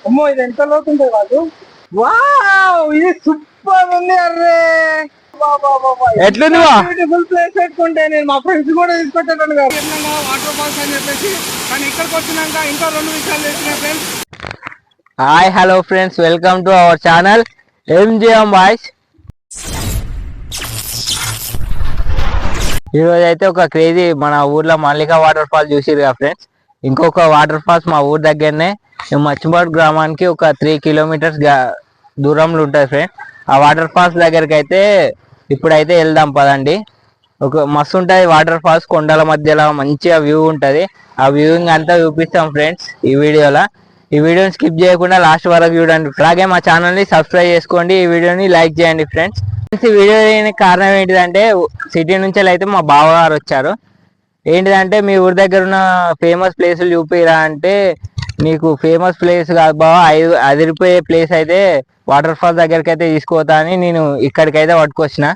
అమ్మో ఇది ఎంత లోతుంటే కాదు. వావ్ ఇది సూపర్ ఉంది. అర్రే ఎట్లుంది బ్యూటిఫుల్ ప్లేస్ పెట్టుకుంటే నేను మా ఫ్రెండ్స్ కూడా తీసుకొచ్చేటాను కదా వాటర్ ఫాల్స్ అని చెప్పేసి. కానీ ఇక్కడికి వచ్చినాక ఇంకా 2 విషయాలు తెలిసినాయి friends. Hi hello friends, welcome to our channel MGM boys. ఈరోజు అయితే ఒక క్రేజీ మన ఊర్లో మల్లికా వాటర్ ఫాల్ చూసిరు కదా ఫ్రెండ్స్. ఇంకొక వాటర్ ఫాల్స్ మా ఊరు దగ్గరనే మచ్చిపాడు గ్రామానికి ఒక 3 కిలోమీటర్స్ దూరంలో ఉంటుంది ఫ్రెండ్స్. ఆ వాటర్ ఫాల్స్ దగ్గరికి అయితే ఇప్పుడైతే వెళ్దాం పదండి. ఒక మస్తు ఉంటుంది వాటర్ ఫాల్స్, కొండల మధ్యలో మంచిగా వ్యూ ఉంటుంది. ఆ వ్యూయింగ్ అంతా చూపిస్తాం ఫ్రెండ్స్ ఈ వీడియోలో. ఈ వీడియోని స్కిప్ చేయకుండా లాస్ట్ వరకు చూడండి. అలాగే మా ఛానల్ని సబ్స్క్రైబ్ చేసుకోండి, ఈ వీడియోని లైక్ చేయండి ఫ్రెండ్స్. ఈ వీడియో చేయడానికి కారణం ఏంటిదంటే సిటీ నుంచి అయితే మా బావగారు వచ్చారు. ఏంటిదంటే మీ ఊరి దగ్గర ఉన్న ఫేమస్ ప్లేసులు చూపిరా అంటే, నీకు ఫేమస్ ప్లేస్ కాదు బావ, అదిరిపోయే ప్లేస్ అయితే వాటర్ ఫాల్ దగ్గరికి అయితే తీసుకోతా అని నేను ఇక్కడికైతే పట్టుకొచ్చిన.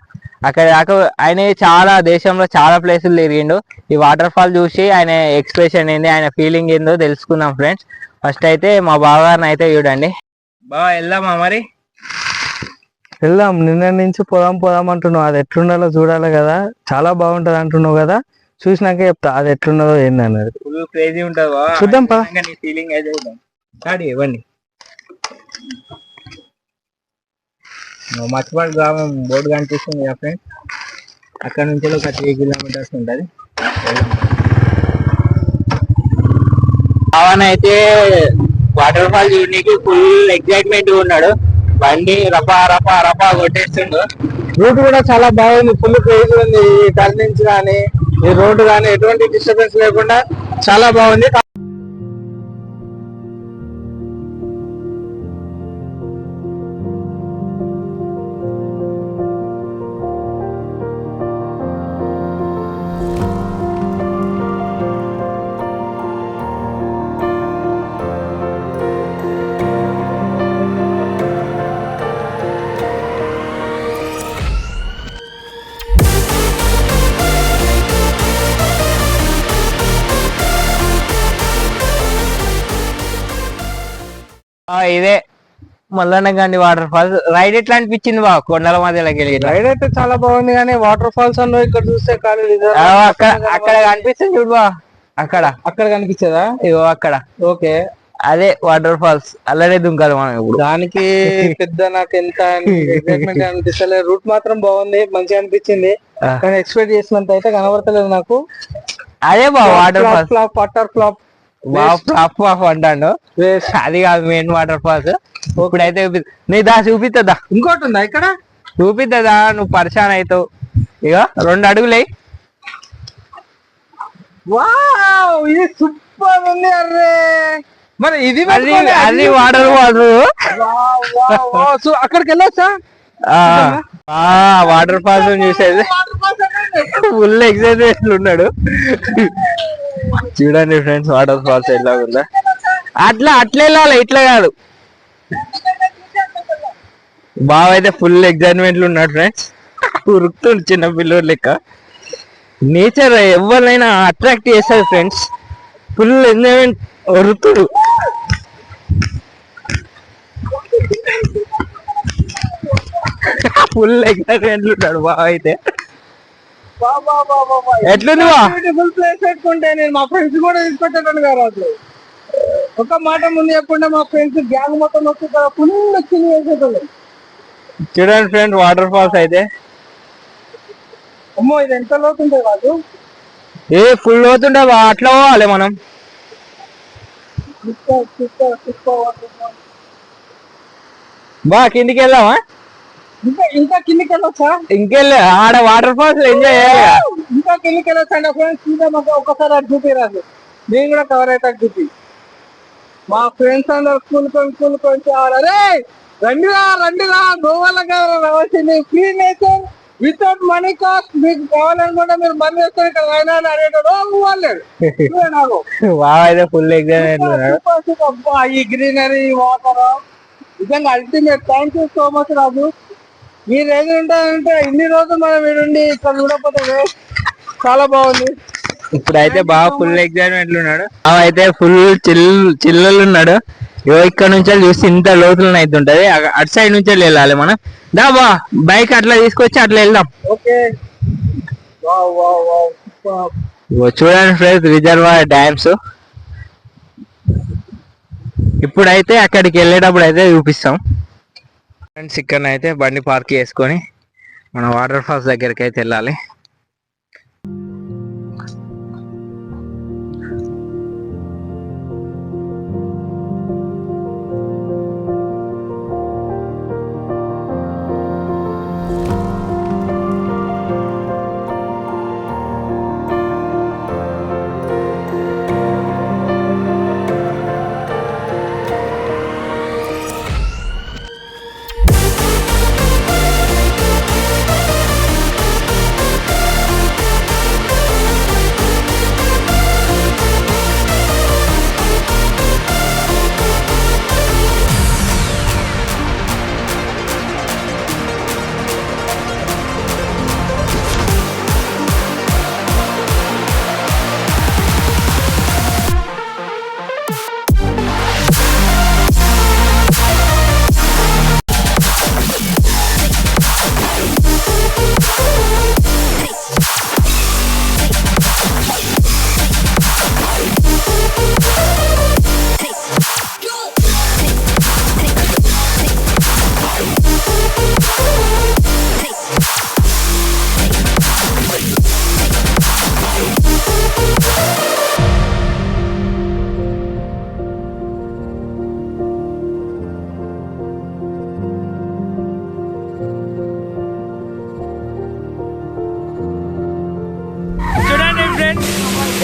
అక్కడ దాకా ఆయన చాలా దేశంలో చాలా ప్లేసులు తిరిగిండు. ఈ వాటర్ ఫాల్ చూసి ఆయన ఎక్స్ప్రెషన్ ఏంది, ఆయన ఫీలింగ్ ఏందో తెలుసుకుందాం ఫ్రెండ్స్. ఫస్ట్ అయితే మా బావగారిని అయితే చూడండి. బావ వెళ్దామా మరి? వెళ్దాం. నిన్న నుంచి పోదాం అంటున్నావు. అది ఎట్లుండాలో చూడాలి కదా, చాలా బాగుంటది అంటున్నావు కదా. చూసినాక చెప్తా అది ఎట్లున్నదో ఏంది అన్నది. ఫుల్ క్రేజీ ఉంటుంది బావ, చూద్దాం పా. నీ ఫీలింగ్ అయితే స్టార్ట్ ఇవ్వండి. మచ్చిపాడు గ్రామం బోర్డు కనిపిస్తుంది కదా ఫ్రెండ్స్, అక్కడ నుంచి ఒక 3 కిలోమీటర్స్ ఉంటుంది. పవన్ అయితే వాటర్ ఫాల్ చూడడానికి ఫుల్ ఎక్సైట్మెంట్ ఉన్నాడు. బండి రపా రపా రపా కొట్టేస్తుండు. రూట్ కూడా చాలా బాగుంది, ఫుల్ క్రేజ్ ఉంది. ఈ టర్నింగ్స్ కానీ ఈ రోడ్డు కానీ ఎటువంటి డిస్టర్బెన్స్ లేకుండా చాలా బాగుంది. ఇదే మల్లన్నగండి వాటర్ ఫాల్స్. రైడ్ ఎట్లా అనిపించింది బా? కొండల మధ్యలోకి వెళ్ళి రైడ్ అయితే చాలా బాగుంది, కానీ వాటర్ ఫాల్స్ అన్న ఇక్కడ చూస్తే అక్కడ కనిపిస్తుంది చూడు బా, అక్కడ కనిపించదా? ఇగో అక్కడ. ఓకే, అదే వాటర్ ఫాల్స్. అలానే దుంకాలి మనం ఇప్పుడు. దానికి పెద్ద నాకు ఎంత ఎక్సైట్మెంట్ అనిపిస్తలే. రూట్ మాత్రం బాగుంది, మంచిగా అనిపించింది. కానీ ఎక్స్పెక్ట్ చేసినంత అయితే కనబడతలేదు నాకు. అదే బా water falls. Flop water flop అంటాడు. అది కాదు మెయిన్ వాటర్ ఫాల్స్. ఇప్పుడైతే నీ చూపిస్తుందా? ఇంకోటి ఉందా ఇక్కడ? చూపిస్తుందా? నువ్వు పరిశాన్ అవుతావు. ఇక 2 అడుగులే. వావ్ ఇది సూపర్ ఉంది. అర్రే మరి ఇది అది వాటర్ ఫాల్స్. అక్కడికి వెళ్ళొచ్చా? వాటర్ ఫాల్స్ చూసేది ఫుల్ ఎక్సైట్మెంట్ ఉన్నాడు. చూడండి ఫ్రెండ్స్ వాటర్ ఫాల్స్ ఎట్లా ఉందా. అట్లా వెళ్ళాలి, ఇట్లా కాదు. బావ అయితే ఫుల్ ఎక్సైట్మెంట్ ఉన్నాడు ఫ్రెండ్స్. ఉరుకుతుండు చిన్న పిల్లోడు లెక్క. నేచర్ ఎవరినైనా అట్రాక్ట్ చేస్తుంది ఫ్రెండ్స్. ఫుల్ ఎంజాయ్మెంట్, ఉరుకుతుడు. ఫుల్ ఎక్సైట్మెంట్ ఉన్నాడు బావ అయితే. ఎట్లుంది బ్యూటిఫుల్ ప్లేస్ పెట్టుకుంటే నేను మా ఫ్రెండ్స్ కూడా తీసుకొచ్చేటాను కదా. ఒక మాట ముందు చెప్పకుండా మా ఫ్రెండ్స్ గ్యాంగ్ మొత్తం వచ్చి ఫుల్ చిన్న వేసేటోళ్ళు. చూడండి ఫ్రెండ్స్ వాటర్ ఫాల్స్ అయితే. అమ్మో ఇది ఎంత లోతుంటే కాదు. ఫుల్ లోతుండే అట్లా పోవాలి మనం. బా కిందికి వెళ్దామా? ఇంకా కిందికి వెళ్ళొచ్చా? ఇంకెళ్ళి ఆడ వాటర్ ఫాల్స్ ఎంజాయ్ చేయాలి. ఇంకా కిందికి వెళ్ళొచ్చండి ఫ్రెండ్స్. ఒకసారి అటు చూపిరాదు, నేను కూడా కవర్ అయితే చూపి. మా ఫ్రెండ్స్ అందరు స్కూల్ అరే రండిరా గోవాలో కదా రావాల్సింది. Free nature without money cost. మీకు కావాలనుకుంటే మీరు మనీ వేస్తారు, ఇక్కడ అయినా అడిగేటోడు వాళ్ళే. అయితే ఫుల్ ఎగ్జామ్. ఈ గ్రీనరీ వాటర్ నిజంగా ultimate. Thank you so much Raju. మీరు ఏది ఉంటారంటే ఇన్ని రోజులు మనం వీడుండి ఇక్కడ చూడకపోతే చాలా బాగుంది. ఇప్పుడైతే బాగా ఫుల్ ఎగ్జైట్మెంట్ ఉన్నాడు. అయితే ఫుల్ చిల్లలు ఉన్నాడు. ఇక్కడ నుంచి చూస్తే ఇంత లోతులను అయితే ఉంటది. అటు సైడ్ నుంచి వెళ్ళాలి మనం. బా బైక్ అట్లా తీసుకొచ్చి అట్లా వెళ్దాం. ఓకే. చూడండి ఫ్రెండ్స్ రిజర్వాయర్ డ్యామ్స్. ఇప్పుడైతే అక్కడికి వెళ్ళేటప్పుడు అయితే చూపిస్తాం ఫ్రెండ్స్. ఇక్కడ అయితే బండి పార్క్ చేసుకొని మన వాటర్ ఫాల్స్ దగ్గరికి అయితే వెళ్ళాలి.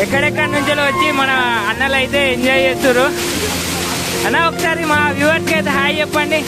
ఎక్కడెక్కడ నుంచి వచ్చి మన అన్నలు అయితే ఎంజాయ్ చేస్తారు. అన్న ఒకసారి మా వ్యూవర్స్కి అయితే హాయ్ చెప్పండి.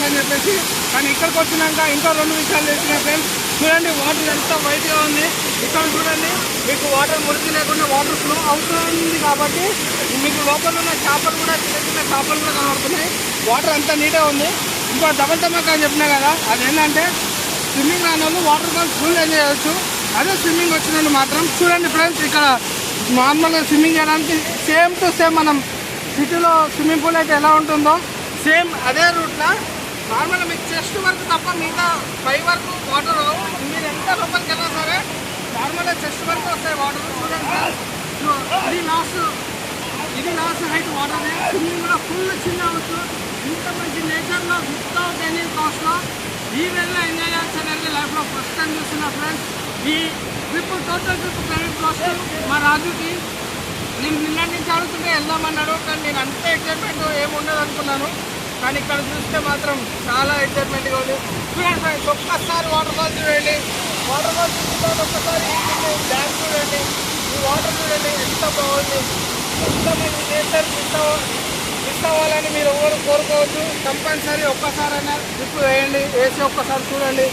అని చెప్పేసి కానీ ఇక్కడికి వచ్చినాక ఇంకా 2 విషయాలు తెలిసినాయి ఫ్రెండ్స్. చూడండి వాటర్ ఎంత వైట్గా ఉంది. ఇక్కడ చూడండి మీకు వాటర్ మురికి లేకుండా వాటర్ ఫ్లో అవుతుంది కాబట్టి మీకు లోపల ఉన్న చేపలు కూడా చిన్న చిన్న చేపలు కూడా కనబడుతున్నాయి. వాటర్ అంతా నీట్గా ఉంది. ఇంకో డబల్ టమాకా అని చెప్పినా కదా, అదేంటంటే స్విమ్మింగ్ రాని వాళ్ళు వాటర్ ఫాల్స్ ఫుల్ ఎంజాయ్ చేయొచ్చు. అదే స్విమ్మింగ్ వచ్చిన వాళ్ళు మాత్రం చూడండి ఫ్రెండ్స్, ఇక్కడ నార్మల్గా స్విమ్మింగ్ చేయడానికి సేమ్ టు సేమ్ మనం సిటీలో స్విమ్మింగ్ పూల్ అయితే ఎలా ఉంటుందో సేమ్ అదే రూట్లో నార్మల్గా మీకు చెస్ట్ వరకు తప్ప మిగతా పై వరకు వాటర్ మీరు ఎంత లోపలికి వెళ్ళినా సరే నార్మల్గా చెస్ట్ వరకు వస్తాయి వాటర్. చూడండి ఇది లాస్ట్ హైట్ వాటర్. స్విమ్మింగ్ కూడా ఫుల్ చిన్న అవచ్చు. ఇంత మంచి నేచర్లో వితౌట్ ఎనీ కాస్ట్లో ఈ వేళలో ఎంజాయ్ చేయాల్సిన లైఫ్లో ఫస్ట్ టైం చూస్తున్నా ఫ్రెండ్స్. ఈ trip total trip private cost మా రాజుకి నేను నిన్నటి నుంచి అడుగుతుంటే వెళ్దామన్నాడు, కానీ నేను అంత ఎక్సైట్మెంట్ ఏముండదు అనుకున్నాను. కానీ ఇక్కడ చూస్తే మాత్రం చాలా ఎక్సైట్మెంట్గా ఉంది. చూడండి ఫ్రెండ్స్, ఒక్కసారి వాటర్ ఫాల్స్ చూడండి. వాటర్ ఫాల్స్ చూసిన ఒక్కసారి డ్యామ్ చూడండి. ఈ వాటర్ చూడండి ఎంత బాగుంది. ఎంత మంచి నేచర్ మిస్ అవ్వాలని మీరు ఎవరు కోరుకోవచ్చు. కంపల్సరీ ఒక్కసారైనా ట్రిప్ వేయండి, వేసి ఒక్కసారి చూడండి.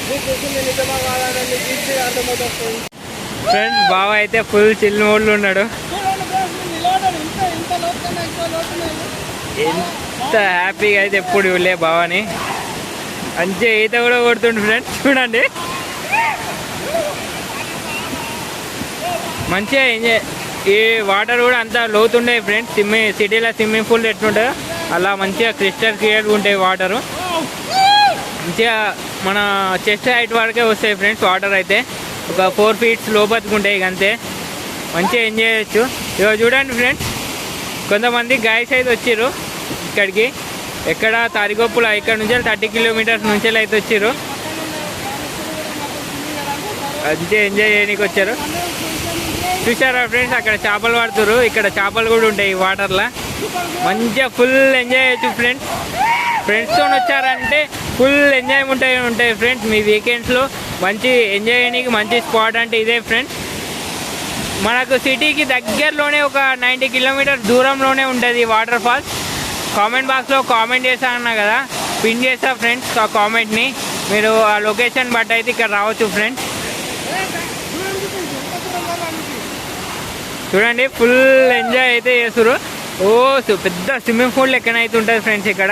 మీకు చూసింది నిజమా కాదని ఈజీ అర్థమవుతుంది. ఫ్రెండ్స్ బావ అయితే ఫుల్ చిల్ మోడ్లో ఉన్నాడు. ఎంత హ్యాపీగా అయితే ఎప్పుడు వెళ్ళే బావని మంచిగా ఈత కూడా కొడుతుండు ఫ్రెండ్స్. చూడండి మంచిగా ఎంజాయ్. ఈ వాటర్ కూడా అంత లోతుండే ఫ్రెండ్స్. సిటీలో స్విమ్మింగ్ పూల్ ఎట్లుంటుందో అలా మంచిగా క్రిస్టల్ క్లియర్గా ఉంటాయి వాటరు. మంచిగా మన చెస్ట్ హైట్ వరకే వస్తాయి ఫ్రెండ్స్. వాటర్ అయితే ఒక 4 feet లోపలికి ఉంటాయి. ఇక అంతే మంచిగా ఎంజాయ్ చేయొచ్చు. ఇక చూడండి ఫ్రెండ్స్, కొంతమంది గాయస్ అయితే వచ్చారు ఇక్కడికి. ఎక్కడ తారిగొప్పుల ఇక్కడ నుంచి 30 kilometers నుంచి అయితే వచ్చారు. మంచిగా ఎంజాయ్ చేయడానికి వచ్చారు. చూసారా ఫ్రెండ్స్, అక్కడ చేపలు పడుతున్నారు. ఇక్కడ చేపలు కూడా ఉంటాయి ఈ వాటర్లో. మంచిగా ఫుల్ ఎంజాయ్ చేయొచ్చు ఫ్రెండ్స్. ఫ్రెండ్స్తో వచ్చారంటే ఫుల్ ఎంజాయ్ ఉంటాయి ఫ్రెండ్స్. మీ వీకెండ్స్లో మంచి ఎంజాయ్ చేయడానికి మంచి స్పాట్ అంటే ఇదే ఫ్రెండ్స్. మనకు సిటీకి దగ్గరలోనే ఒక 90 కిలోమీటర్స్ దూరంలోనే ఉంటుంది వాటర్ ఫాల్స్. కామెంట్ బాక్స్లో కామెంట్ చేసా అన్నా కదా, పిన్ చేస్తా ఫ్రెండ్స్ ఆ కామెంట్ని. మీరు ఆ లొకేషన్ బట్టి అయితే ఇక్కడ రావచ్చు ఫ్రెండ్స్. చూడండి ఫుల్ ఎంజాయ్ అయితే చేస్తారు. పెద్ద స్విమ్మింగ్ పూల్ లెక్కనైతే ఉంటుంది ఫ్రెండ్స్ ఇక్కడ.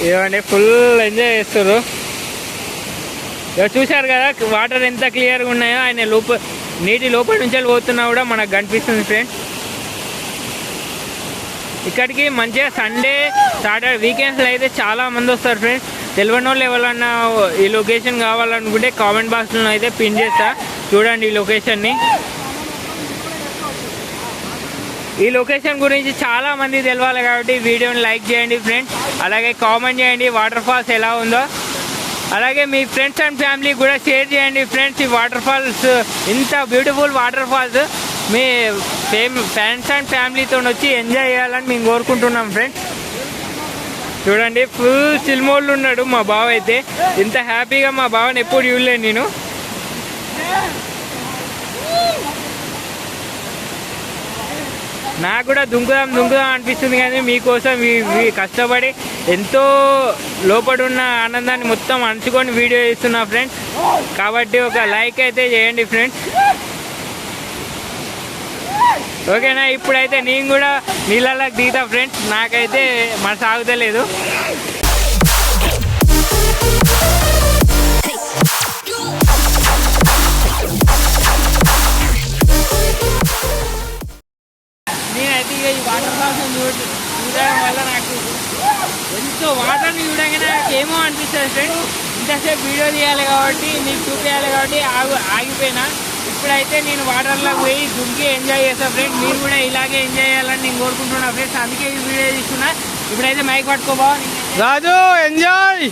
ఇవ్వండి ఫుల్ ఎంజాయ్ చేస్తారు. ఇక చూశారు కదా వాటర్ ఎంత క్లియర్గా ఉన్నాయో. ఆయన నీటి లోపల నుంచి పోతున్నా కూడా మనకు కనిపిస్తుంది ఫ్రెండ్స్. ఇక్కడికి మంచిగా సండే సాటర్డే వీకెండ్స్లో అయితే చాలా మంది వస్తారు ఫ్రెండ్స్. తెలియని వాళ్ళు ఎవరన్నా ఈ లొకేషన్ కావాలనుకుంటే కామెంట్ బాక్స్లో అయితే పిన్ చేస్తా. చూడండి ఈ లొకేషన్ని. ఈ లొకేషన్ గురించి చాలా మంది తెలవాలి కాబట్టి వీడియోని లైక్ చేయండి ఫ్రెండ్స్. అలాగే కామెంట్ చేయండి వాటర్ ఫాల్స్ ఎలా ఉందో. అలాగే మీ ఫ్రెండ్స్ అండ్ ఫ్యామిలీ కూడా షేర్ చేయండి ఫ్రెండ్స్. ఈ వాటర్ ఫాల్స్ ఇంత బ్యూటిఫుల్ వాటర్ ఫాల్స్ మీ ఫ్రెండ్స్ అండ్ ఫ్యామిలీతో వచ్చి ఎంజాయ్ చేయాలని మేము కోరుకుంటున్నాం ఫ్రెండ్స్. చూడండి ఫుల్ చిల్మోళ్ళు ఉన్నాడు మా బావ అయితే. ఇంత హ్యాపీగా మా బావని ఎప్పుడు చూడలేను నేను. నాకు కూడా దుంకుదాం అనిపిస్తుంది, కానీ మీకోసం కష్టపడి ఎంతో లోపడున్న ఆనందాన్ని మొత్తం అంచుకొని వీడియో చేస్తున్నా ఫ్రెండ్స్. కాబట్టి ఒక లైక్ అయితే చేయండి ఫ్రెండ్స్. ఓకేనా, ఇప్పుడైతే నేను కూడా నీళ్ళలోకి దిగుతా ఫ్రెండ్స్. నాకైతే మన సాగుతలేదు. నేనైతే ఈ వాటర్ ఫాల్స్ చూడడం వల్ల నాకు ఎంతో వాటర్ని చూడగానే నాకు ఏమో అనిపిస్తుంది ఫ్రెండ్స్. ఇంతసేపు వీడియో తీయాలి కాబట్టి మీకు చూపించాలి కాబట్టి ఆగిపోయినా. ఇప్పుడైతే నేను వాటర్లోకి పోయి దుంకి ఎంజాయ్ చేస్తాను ఫ్రెండ్స్. మీరు కూడా ఇలాగే ఎంజాయ్ చేయాలని నేను కోరుకుంటున్నా ఫ్రెండ్స్. అందుకే ఈ వీడియో తీస్తున్నా. ఇప్పుడైతే మైక్ పట్టుకోబా రాజు, ఎంజాయ్.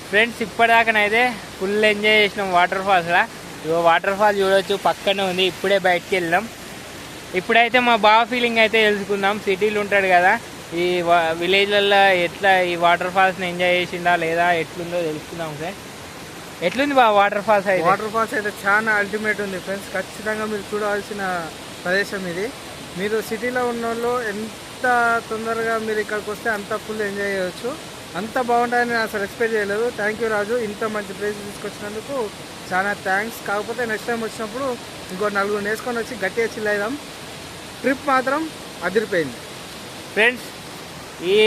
ఫ్రెండ్స్ ఇప్పటిదాకానైతే ఫుల్ ఎంజాయ్ చేసినాం వాటర్ ఫాల్స్లో. ఇగో వాటర్ ఫాల్ చూడవచ్చు, పక్కనే ఉంది. ఇప్పుడే బయటికి వెళ్ళాం. ఇప్పుడైతే మా బావ ఫీలింగ్ అయితే తెలుసుకుందాం. సిటీలో ఉంటాడు కదా, ఈ విలేజ్లలో ఎట్లా ఈ వాటర్ ఫాల్స్ని ఎంజాయ్ చేసిందా లేదా ఎట్లుందో తెలుసుకుందాం ఫ్రెండ్స్. ఎట్లుంది బావ వాటర్ ఫాల్స్? అయితే వాటర్ ఫాల్స్ అయితే చాలా అల్టిమేట్ ఉంది ఫ్రెండ్స్. ఖచ్చితంగా మీరు చూడవలసిన ప్రదేశం ఇది. మీరు సిటీలో ఉన్న వాళ్ళు ఎంత తొందరగా మీరు ఇక్కడికి వస్తే అంత ఫుల్ ఎంజాయ్ చేయవచ్చు. అంత బాగుంటుందని నేను అసలు ఎక్స్పెక్ట్ చేయలేదు. థ్యాంక్ యూ రాజు, ఇంత మంచి ప్లేస్ తీసుకొచ్చినందుకు చాలా థ్యాంక్స్. కాకపోతే నెక్స్ట్ టైం వచ్చినప్పుడు ఇంకో 4 నేసుకొని వచ్చి గట్టిగా చిల్ అయిదాం. ట్రిప్ మాత్రం అదిరిపోయింది ఫ్రెండ్స్. ఈ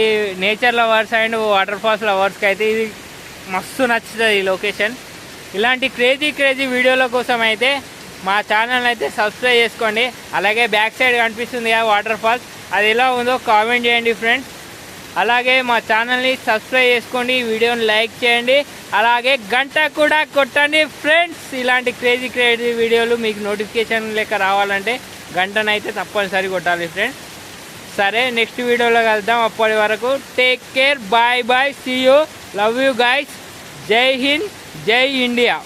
nature lovers and waterfalls లవర్స్కి అయితే ఇది మస్తు నచ్చుతుంది ఈ లొకేషన్. ఇలాంటి క్రేజీ వీడియోల కోసం అయితే మా ఛానల్ అయితే సబ్స్క్రైబ్ చేసుకోండి. అలాగే బ్యాక్ సైడ్ కనిపిస్తుంది కదా వాటర్ ఫాల్స్, అది ఎలా ఉందో కామెంట్ చేయండి ఫ్రెండ్స్. అలాగే మా ఛానల్ని సబ్స్క్రైబ్ చేసుకోండి, వీడియోని లైక్ చేయండి, అలాగే గంట కూడా కొట్టండి ఫ్రెండ్స్. ఇలాంటి క్రేజీ వీడియోలు మీకు నోటిఫికేషన్ లెక్క రావాలంటే గంటనైతే తప్పనిసరి కొట్టాలి ఫ్రెండ్స్. సరే, నెక్స్ట్ వీడియోలో కలుద్దాం. అప్పటి వరకు take care, bye, see you, love you guys. Jai Hind, జై ఇండియా.